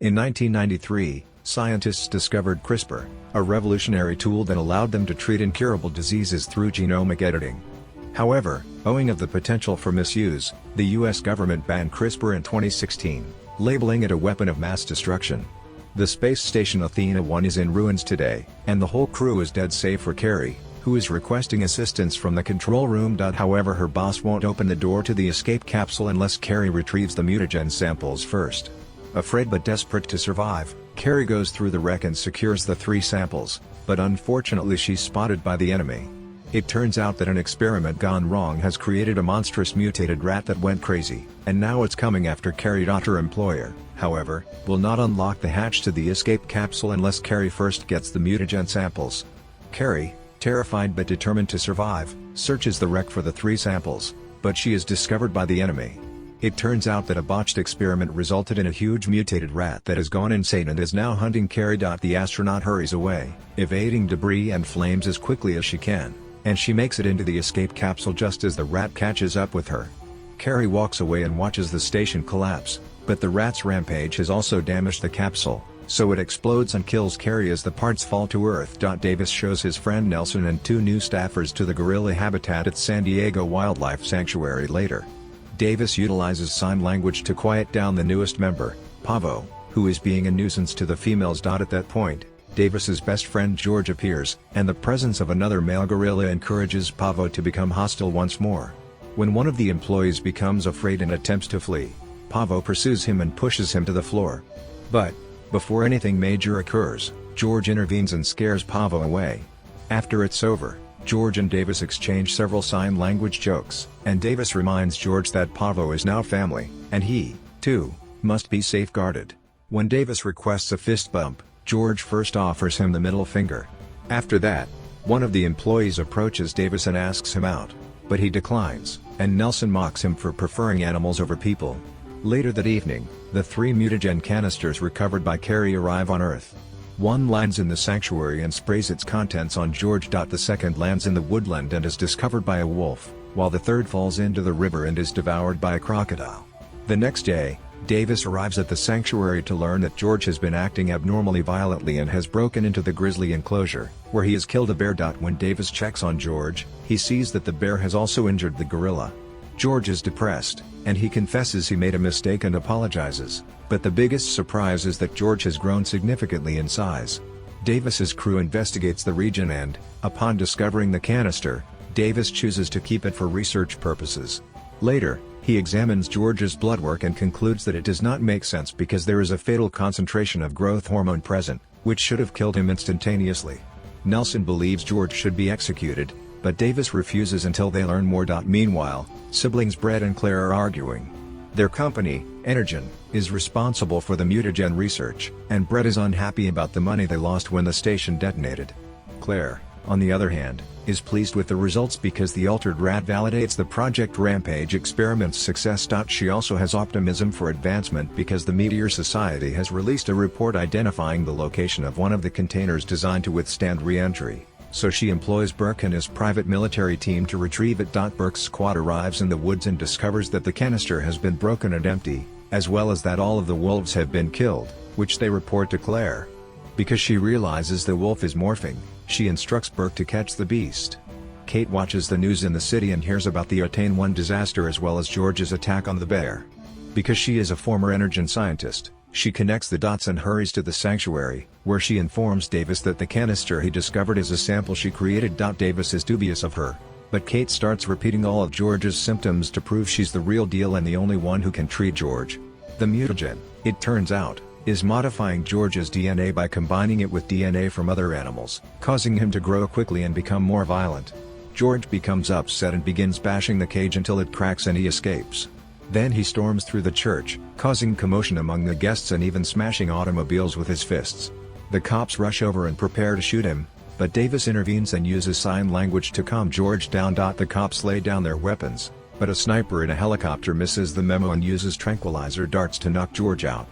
In 1993, scientists discovered CRISPR, a revolutionary tool that allowed them to treat incurable diseases through genomic editing. However, owing of the potential for misuse, the US government banned CRISPR in 2016, labeling it a weapon of mass destruction. The space station Athena 1 is in ruins today, and the whole crew is dead save for Carrie, who is requesting assistance from the control room. However, her boss won't open the door to the escape capsule unless Carrie retrieves the mutagen samples first. Afraid but desperate to survive, Carrie goes through the wreck and secures the 3 samples, but unfortunately she's spotted by the enemy. It turns out that an experiment gone wrong has created a monstrous mutated rat that went crazy, and now it's coming after Carrie. Her employer, however, will not unlock the hatch to the escape capsule unless Carrie first gets the mutagen samples. Carrie, terrified but determined to survive, searches the wreck for the 3 samples, but she is discovered by the enemy. It turns out that a botched experiment resulted in a huge mutated rat that has gone insane and is now hunting Carrie. The astronaut hurries away, evading debris and flames as quickly as she can, and she makes it into the escape capsule just as the rat catches up with her. Carrie walks away and watches the station collapse, but the rat's rampage has also damaged the capsule, so it explodes and kills Carrie as the parts fall to Earth. Davis shows his friend Nelson and 2 new staffers to the gorilla habitat at San Diego Wildlife Sanctuary later. Davis utilizes sign language to quiet down the newest member, Pavo, who is being a nuisance to the females. At that point, Davis's best friend George appears, and the presence of another male gorilla encourages Pavo to become hostile once more. When one of the employees becomes afraid and attempts to flee, Pavo pursues him and pushes him to the floor. But, before anything major occurs, George intervenes and scares Pavo away. After it's over, George and Davis exchange several sign language jokes, and Davis reminds George that Pavo is now family, and he, too, must be safeguarded. When Davis requests a fist bump, George first offers him the middle finger. After that, one of the employees approaches Davis and asks him out, but he declines, and Nelson mocks him for preferring animals over people. Later that evening, the 3 mutagen canisters recovered by Carrie arrive on Earth. One lands in the sanctuary and sprays its contents on George. The second lands in the woodland and is discovered by a wolf, while the third falls into the river and is devoured by a crocodile. The next day, Davis arrives at the sanctuary to learn that George has been acting abnormally violently and has broken into the grizzly enclosure, where he has killed a bear. When Davis checks on George, he sees that the bear has also injured the gorilla. George is depressed, and he confesses he made a mistake and apologizes, but the biggest surprise is that George has grown significantly in size. Davis's crew investigates the region and, upon discovering the canister, Davis chooses to keep it for research purposes. Later, he examines George's blood work and concludes that it does not make sense because there is a fatal concentration of growth hormone present, which should have killed him instantaneously. Nelson believes George should be executed, but Davis refuses until they learn more. Meanwhile, siblings Brett and Claire are arguing. Their company, Energen, is responsible for the mutagen research, and Brett is unhappy about the money they lost when the station detonated. Claire, on the other hand, is pleased with the results because the altered rat validates the Project Rampage experiment's success. She also has optimism for advancement because the Meteor Society has released a report identifying the location of one of the containers designed to withstand re-entry, so she employs Burke and his private military team to retrieve it. Burke's squad arrives in the woods and discovers that the canister has been broken and empty, as well as that all of the wolves have been killed, which they report to Claire. Because she realizes the wolf is morphing, she instructs Burke to catch the beast. Kate watches the news in the city and hears about the Attain 1 disaster as well as George's attack on the bear. Because she is a former Energen scientist, she connects the dots and hurries to the sanctuary, where she informs Davis that the canister he discovered is a sample she created. Davis is dubious of her, but Kate starts repeating all of George's symptoms to prove she's the real deal and the only one who can treat George. The mutagen, it turns out, is modifying George's DNA by combining it with DNA from other animals, causing him to grow quickly and become more violent. George becomes upset and begins bashing the cage until it cracks and he escapes. Then he storms through the church, causing commotion among the guests and even smashing automobiles with his fists. The cops rush over and prepare to shoot him, but Davis intervenes and uses sign language to calm George down. The cops lay down their weapons, but a sniper in a helicopter misses the memo and uses tranquilizer darts to knock George out.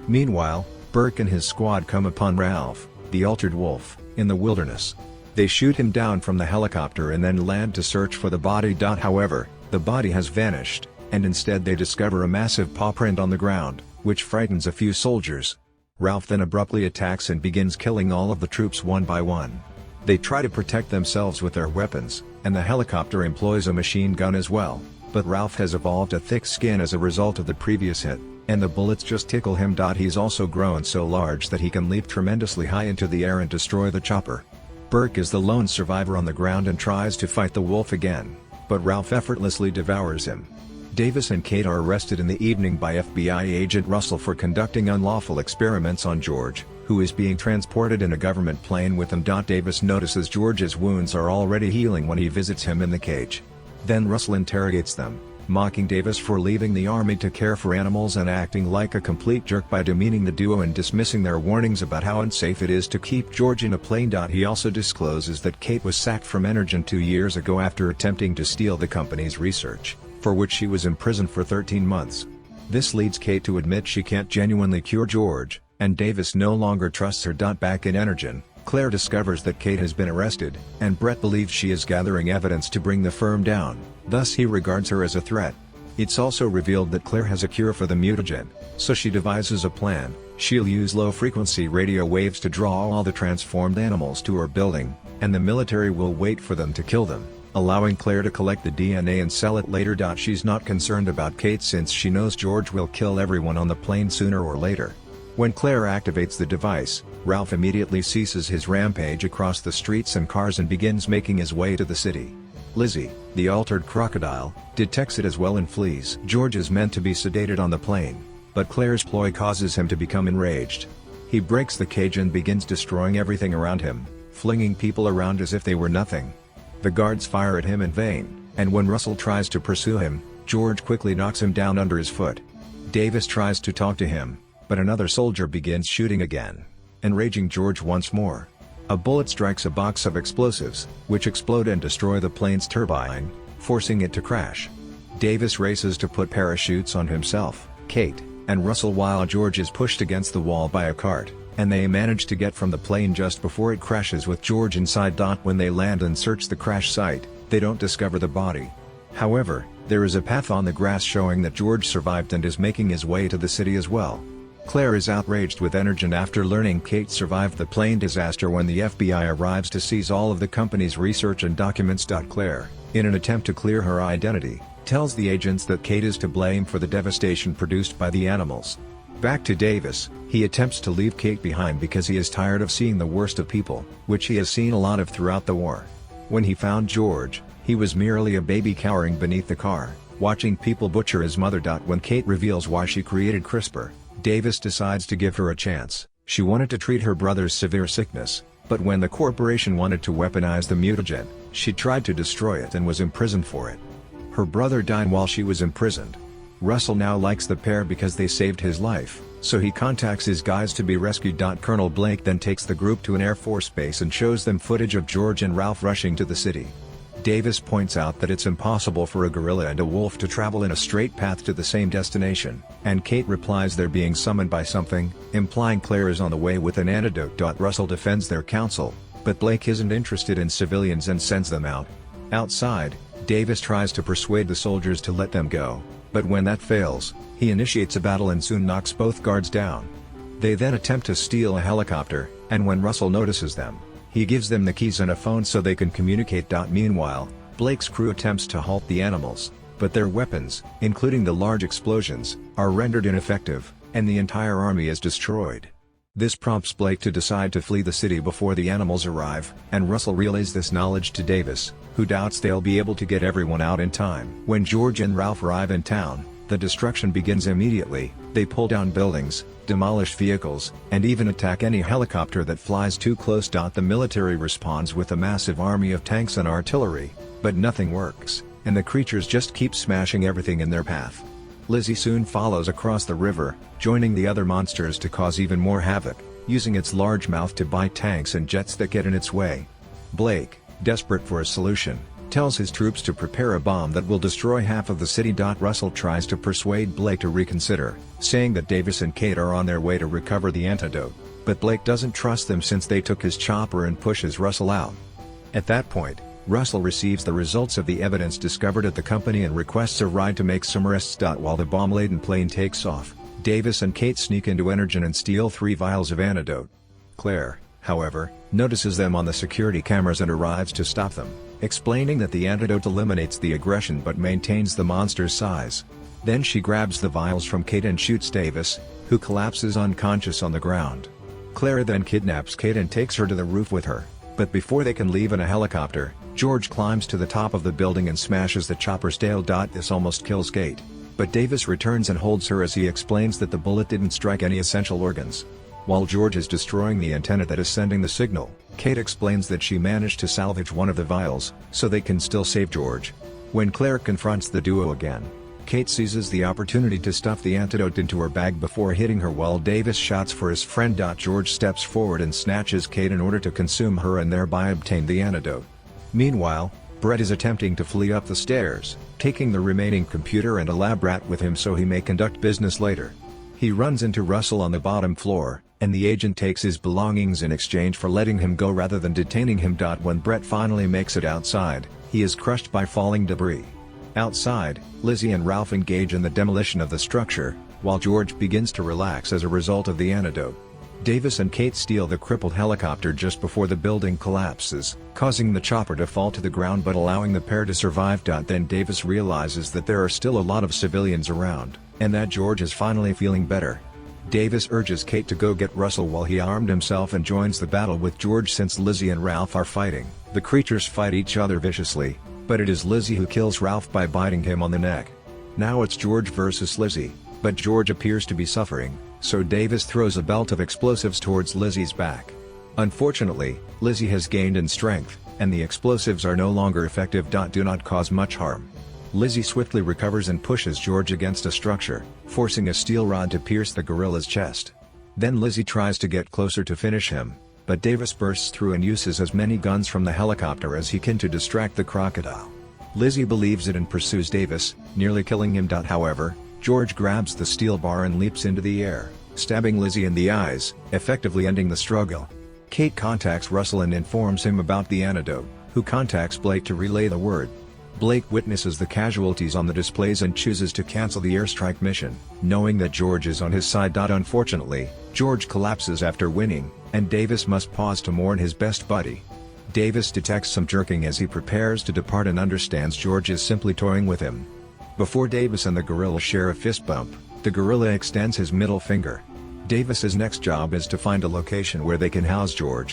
Meanwhile, Burke and his squad come upon Ralph, the altered wolf, in the wilderness. They shoot him down from the helicopter and then land to search for the body. However, the body has vanished, and instead they discover a massive paw print on the ground, which frightens a few soldiers. Ralph then abruptly attacks and begins killing all of the troops one by one. They try to protect themselves with their weapons, and the helicopter employs a machine gun as well, but Ralph has evolved a thick skin as a result of the previous hit, and the bullets just tickle him. He's also grown so large that he can leap tremendously high into the air and destroy the chopper. Burke is the lone survivor on the ground and tries to fight the wolf again, but Ralph effortlessly devours him. Davis and Kate are arrested in the evening by FBI agent Russell for conducting unlawful experiments on George, who is being transported in a government plane with them. Davis notices George's wounds are already healing when he visits him in the cage. Then Russell interrogates them, mocking Davis for leaving the army to care for animals and acting like a complete jerk by demeaning the duo and dismissing their warnings about how unsafe it is to keep George in a plane. He also discloses that Kate was sacked from Energen 2 years ago after attempting to steal the company's research, for which she was imprisoned for 13 months. This leads Kate to admit she can't genuinely cure George, and Davis no longer trusts her. Back in Energen, Claire discovers that Kate has been arrested, and Brett believes she is gathering evidence to bring the firm down, thus he regards her as a threat. It's also revealed that Claire has a cure for the mutagen, so she devises a plan. She'll use low-frequency radio waves to draw all the transformed animals to her building, and the military will wait for them to kill them, allowing Claire to collect the DNA and sell it later. She's not concerned about Kate since she knows George will kill everyone on the plane sooner or later. When Claire activates the device, Ralph immediately ceases his rampage across the streets and cars and begins making his way to the city. Lizzie, the altered crocodile, detects it as well and flees. George is meant to be sedated on the plane, but Claire's ploy causes him to become enraged. He breaks the cage and begins destroying everything around him, flinging people around as if they were nothing. The guards fire at him in vain, and when Russell tries to pursue him, George quickly knocks him down under his foot. Davis tries to talk to him, but another soldier begins shooting again, enraging George once more. A bullet strikes a box of explosives, which explode and destroy the plane's turbine, forcing it to crash. Davis races to put parachutes on himself, Kate, and Russell while George is pushed against the wall by a cart, and they manage to get from the plane just before it crashes with George inside. When they land and search the crash site, they don't discover the body. However, there is a path on the grass showing that George survived and is making his way to the city as well. Claire is outraged with Energen after learning Kate survived the plane disaster when the FBI arrives to seize all of the company's research and documents. Claire, in an attempt to clear her identity, tells the agents that Kate is to blame for the devastation produced by the animals. Back to Davis, he attempts to leave Kate behind because he is tired of seeing the worst of people, which he has seen a lot of throughout the war. When he found George, he was merely a baby cowering beneath the car, watching people butcher his mother. When Kate reveals why she created CRISPR, Davis decides to give her a chance. She wanted to treat her brother's severe sickness, but when the corporation wanted to weaponize the mutagen, she tried to destroy it and was imprisoned for it. Her brother died while she was imprisoned. Russell now likes the pair because they saved his life, so he contacts his guys to be rescued. Colonel Blake then takes the group to an Air Force base and shows them footage of George and Ralph rushing to the city. Davis points out that it's impossible for a gorilla and a wolf to travel in a straight path to the same destination, and Kate replies they're being summoned by something, implying Claire is on the way with an antidote. Russell defends their counsel, but Blake isn't interested in civilians and sends them out. Outside, Davis tries to persuade the soldiers to let them go, but when that fails, he initiates a battle and soon knocks both guards down. They then attempt to steal a helicopter, and when Russell notices them, he gives them the keys and a phone so they can communicate. Meanwhile, Blake's crew attempts to halt the animals, but their weapons, including the large explosions, are rendered ineffective, and the entire army is destroyed. This prompts Blake to decide to flee the city before the animals arrive, and Russell relays this knowledge to Davis, who doubts they'll be able to get everyone out in time. When George and Ralph arrive in town, the destruction begins immediately. They pull down buildings, demolish vehicles, and even attack any helicopter that flies too close. The military responds with a massive army of tanks and artillery, but nothing works, and the creatures just keep smashing everything in their path. Lizzie soon follows across the river, joining the other monsters to cause even more havoc, using its large mouth to bite tanks and jets that get in its way. Blake, desperate for a solution, tells his troops to prepare a bomb that will destroy half of the city. Russell tries to persuade Blake to reconsider, saying that Davis and Kate are on their way to recover the antidote, but Blake doesn't trust them since they took his chopper and pushes Russell out. At that point, Russell receives the results of the evidence discovered at the company and requests a ride to make some arrests. While the bomb-laden plane takes off, Davis and Kate sneak into Energen and steal 3 vials of antidote. Claire, however, notices them on the security cameras and arrives to stop them, explaining that the antidote eliminates the aggression but maintains the monster's size. Then she grabs the vials from Kate and shoots Davis, who collapses unconscious on the ground. Claire then kidnaps Kate and takes her to the roof with her, but before they can leave in a helicopter, George climbs to the top of the building and smashes the chopper's tail. This almost kills Kate, but Davis returns and holds her as he explains that the bullet didn't strike any essential organs. While George is destroying the antenna that is sending the signal, Kate explains that she managed to salvage one of the vials, so they can still save George. When Claire confronts the duo again, Kate seizes the opportunity to stuff the antidote into her bag before hitting her while Davis shouts for his friend. George steps forward and snatches Kate in order to consume her and thereby obtain the antidote. Meanwhile, Brett is attempting to flee up the stairs, taking the remaining computer and a lab rat with him so he may conduct business later. He runs into Russell on the bottom floor, and the agent takes his belongings in exchange for letting him go rather than detaining him. When Brett finally makes it outside, he is crushed by falling debris. Outside, Lizzie and Ralph engage in the demolition of the structure, while George begins to relax as a result of the antidote. Davis and Kate steal the crippled helicopter just before the building collapses, causing the chopper to fall to the ground but allowing the pair to survive. Then Davis realizes that there are still a lot of civilians around, and that George is finally feeling better. Davis urges Kate to go get Russell while he armed himself and joins the battle with George. Since Lizzie and Ralph are fighting, the creatures fight each other viciously, but it is Lizzie who kills Ralph by biting him on the neck. Now it's George versus Lizzie, but George appears to be suffering, so Davis throws a belt of explosives towards Lizzie's back. Unfortunately, Lizzie has gained in strength, and the explosives are no longer effective. Do not cause much harm. Lizzie swiftly recovers and pushes George against a structure, forcing a steel rod to pierce the gorilla's chest. Then Lizzie tries to get closer to finish him, but Davis bursts through and uses as many guns from the helicopter as he can to distract the crocodile. Lizzie believes it and pursues Davis, nearly killing him. However, George grabs the steel bar and leaps into the air, stabbing Lizzie in the eyes, effectively ending the struggle. Kate contacts Russell and informs him about the antidote, who contacts Blake to relay the word. Blake witnesses the casualties on the displays and chooses to cancel the airstrike mission, knowing that George is on his side. Unfortunately, George collapses after winning, and Davis must pause to mourn his best buddy. Davis detects some jerking as he prepares to depart and understands George is simply toying with him. Before Davis and the gorilla share a fist bump, the gorilla extends his middle finger. Davis's next job is to find a location where they can house George.